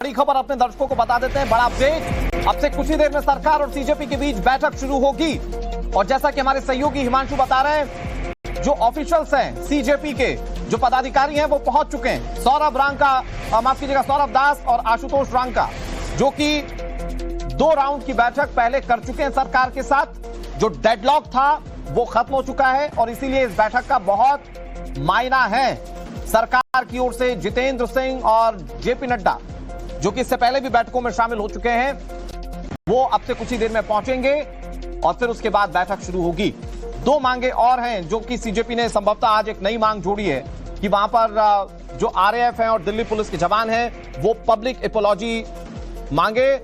बड़ी खबर अपने दर्शकों को बता देते हैं। बड़ा अपडेट, अब से कुछ ही देर में सरकार और सीजेपी के बीच बैठक शुरू होगी। और जैसा कि हमारे सहयोगी हिमांशु बता रहे हैं, जो ऑफिशियल्स हैं सीजेपी के, जो पदाधिकारी हैं वो पहुंच चुके हैं। सौरभ रांका, माफ कीजिएगा, सौरभ दास और आशुतोष रांका, जो कि 2 राउंड की बैठक पहले कर चुके हैं सरकार के साथ। जो डेडलॉक था वो खत्म हो चुका है और इसीलिए इस बैठक का बहुत मायना है। सरकार की ओर से जितेंद्र सिंह और जेपी नड्डा, जो कि इससे पहले भी बैठकों में शामिल हो चुके हैं, वो अब से कुछ ही देर में पहुंचेंगे और फिर उसके बाद बैठक शुरू होगी। 2 मांगे और हैं जो कि सीजेपी ने संभवतः आज एक नई मांग जोड़ी है कि वहां पर जो आरएएफ हैं और दिल्ली पुलिस के जवान हैं वो पब्लिक एपोलॉजी मांगे,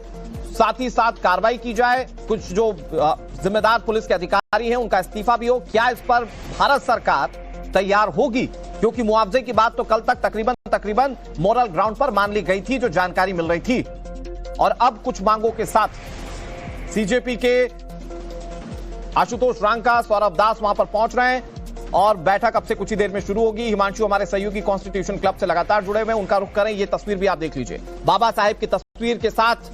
साथ ही साथ कार्रवाई की जाए। कुछ जो जिम्मेदार पुलिस के अधिकारी हैं उनका इस्तीफा भी हो। क्या इस पर भारत सरकार तैयार होगी? क्योंकि मुआवजे की बात तो कल तक तकरीबन मोरल ग्राउंड पर मान ली गई थी, जो जानकारी मिल रही थी। और अब कुछ मांगों के साथ सीजेपी के आशुतोष रांका, सौरभ दास वहां पर पहुंच रहे हैं और बैठक अब से कुछ ही देर में शुरू होगी। हिमांशु हमारे सहयोगी कॉन्स्टिट्यूशन क्लब से लगातार जुड़े हुए हैं, उनका रुख करें। ये तस्वीर भी आप देख लीजिए, बाबा साहेब की तस्वीर के साथ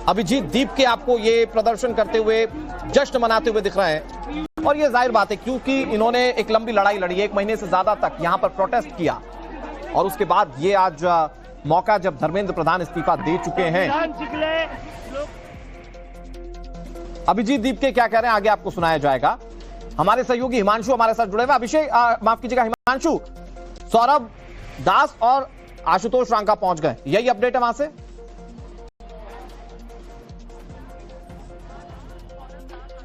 अभिजीत दीप के आपको ये प्रदर्शन करते हुए, जश्न मनाते हुए दिख रहे हैं। और ये जाहिर बात है क्योंकि इन्होंने एक लंबी लड़ाई लड़ी, 1 महीने से ज्यादा तक यहां पर प्रोटेस्ट किया और उसके बाद ये आज मौका जब धर्मेंद्र प्रधान इस्तीफा दे चुके हैं। अभिजीत दीप के क्या कह रहे हैं आगे आपको सुनाया जाएगा। हमारे सहयोगी हिमांशु हमारे साथ जुड़े हुए। अभिषेक, माफ कीजिएगा हिमांशु, सौरभ दास और आशुतोष रांका पहुंच गए, यही अपडेट है वहां से?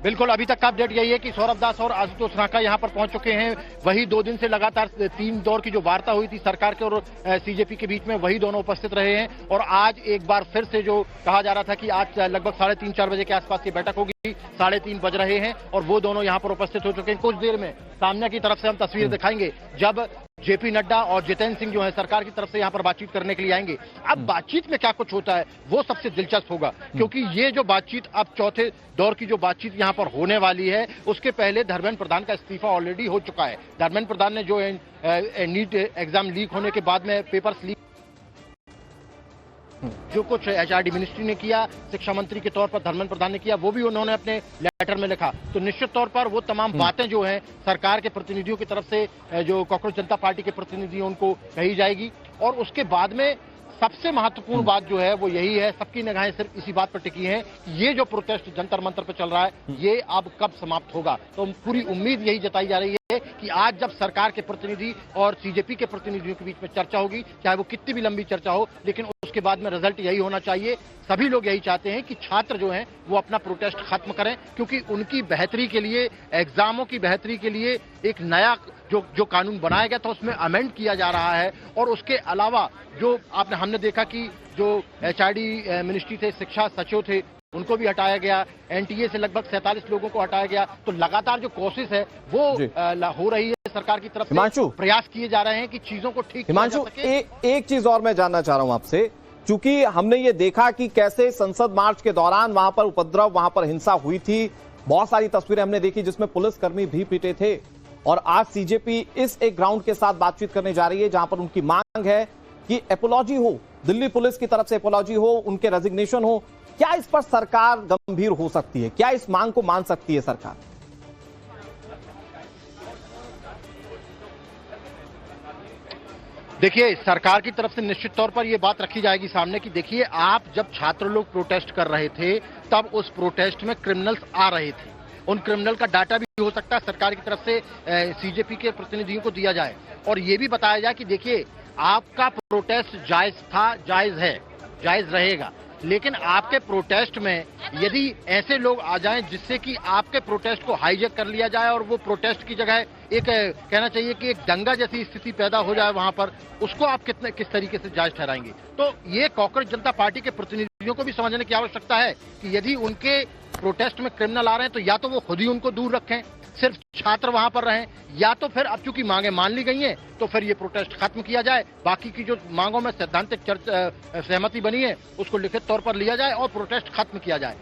बिल्कुल, अभी तक का अपडेट यही है कि सौरभ दास और आशुतोष रांका यहां पर पहुंच चुके हैं। वही 2 दिन से लगातार 3 दौर की जो वार्ता हुई थी सरकार के और सीजेपी के बीच में, वही दोनों उपस्थित रहे हैं। और आज एक बार फिर से जो कहा जा रहा था कि आज लगभग 3:30-4 बजे के आसपास की बैठक होगी, 3:30 बज रहे हैं और वो दोनों यहां पर उपस्थित हो चुके हैं। कुछ देर में सामने की तरफ से हम तस्वीर दिखाएंगे जब जेपी नड्डा और जितेंद्र सिंह जो है सरकार की तरफ से यहां पर बातचीत करने के लिए आएंगे। अब बातचीत में क्या कुछ होता है वो सबसे दिलचस्प होगा, क्योंकि ये जो बातचीत अब चौथे दौर की जो बातचीत यहां पर होने वाली है, उसके पहले धर्मेंद्र प्रधान का इस्तीफा ऑलरेडी हो चुका है। धर्मेंद्र प्रधान ने जो नीट एग्जाम लीक होने के बाद में पेपर्स लीक जो कुछ एचआरडी मिनिस्ट्री ने किया, शिक्षा मंत्री के तौर पर धर्मेंद्र प्रधान ने किया, वो भी उन्होंने अपने लेटर में लिखा। तो निश्चित तौर पर वो तमाम बातें जो हैं सरकार के प्रतिनिधियों की तरफ से, जो कांग्रेस जनता पार्टी के प्रतिनिधि उनको कही जाएगी। और उसके बाद में सबसे महत्वपूर्ण बात जो है वो यही है, सबकी निगाहें सिर्फ इसी बात पर टिकी हैं कि ये जो प्रोटेस्ट जंतर मंतर पर चल रहा है ये अब कब समाप्त होगा। तो पूरी उम्मीद यही जताई जा रही है कि आज जब सरकार के प्रतिनिधि और सीजेपी के प्रतिनिधियों के बीच में चर्चा होगी, चाहे वो कितनी भी लंबी चर्चा हो, लेकिन उसके बाद में रिजल्ट यही होना चाहिए। सभी लोग यही चाहते हैं कि छात्र जो हैं वो अपना प्रोटेस्ट खत्म करें, क्योंकि उनकी बेहतरी के लिए, एग्जामों की बेहतरी के लिए एक नया जो कानून बनाया गया था उसमें अमेंड किया जा रहा है। और उसके अलावा जो हमने देखा कि जो एचआरडी मिनिस्ट्री थे, शिक्षा सचिव थे, उनको भी हटाया गया। एनटीए से लगभग 47 लोगों को हटाया गया। तो लगातार जो कोशिश है वो हो रही है सरकार की तरफ से, प्रयास किए जा रहे हैं कि चीजों को ठीक किया जा सके। एक चीज और मैं जानना चाह रहा हूं आपसे, क्योंकि हमने ये देखा कि कैसे संसद मार्च के दौरान वहां पर उपद्रव, वहां पर हिंसा हुई थी। बहुत सारी तस्वीरें हमने देखी जिसमें पुलिसकर्मी भी पीटे थे। और आज सीजेपी इस एक ग्राउंड के साथ बातचीत करने जा रही है जहां पर उनकी मांग है कि एपोलॉजी हो, दिल्ली पुलिस की तरफ से एपोलॉजी हो, उनके रेजिग्नेशन हो। क्या इस पर सरकार गंभीर हो सकती है? क्या इस मांग को मान सकती है सरकार? देखिए, सरकार की तरफ से निश्चित तौर पर यह बात रखी जाएगी सामने कि देखिए, आप जब छात्र लोग प्रोटेस्ट कर रहे थे तब उस प्रोटेस्ट में क्रिमिनल्स आ रहे थे। उन क्रिमिनल का डाटा भी हो सकता है सरकार की तरफ से सीजेपी के प्रतिनिधियों को दिया जाए और ये भी बताया जाए कि देखिए, आपका प्रोटेस्ट जायज था, जायज है, जायज रहेगा, लेकिन आपके प्रोटेस्ट में यदि ऐसे लोग आ जाएं जिससे कि आपके प्रोटेस्ट को हाईजैक कर लिया जाए और वो प्रोटेस्ट की जगह एक कहना चाहिए कि एक दंगा जैसी स्थिति पैदा हो जाए वहां पर, उसको आप किस तरीके से जायज ठहराएंगे? तो ये कांग्रेस जनता पार्टी के प्रतिनिधियों को भी समझने की आवश्यकता है कि यदि उनके प्रोटेस्ट में क्रिमिनल आ रहे हैं तो या तो वो खुद ही उनको दूर रखें, सिर्फ छात्र वहां पर रहें, या तो फिर अब चूंकि मांगे मान ली गई हैं तो फिर ये प्रोटेस्ट खत्म किया जाए। बाकी की जो मांगों में सैद्धांतिक सहमति बनी है उसको लिखित तौर पर लिया जाए और प्रोटेस्ट खत्म किया जाए।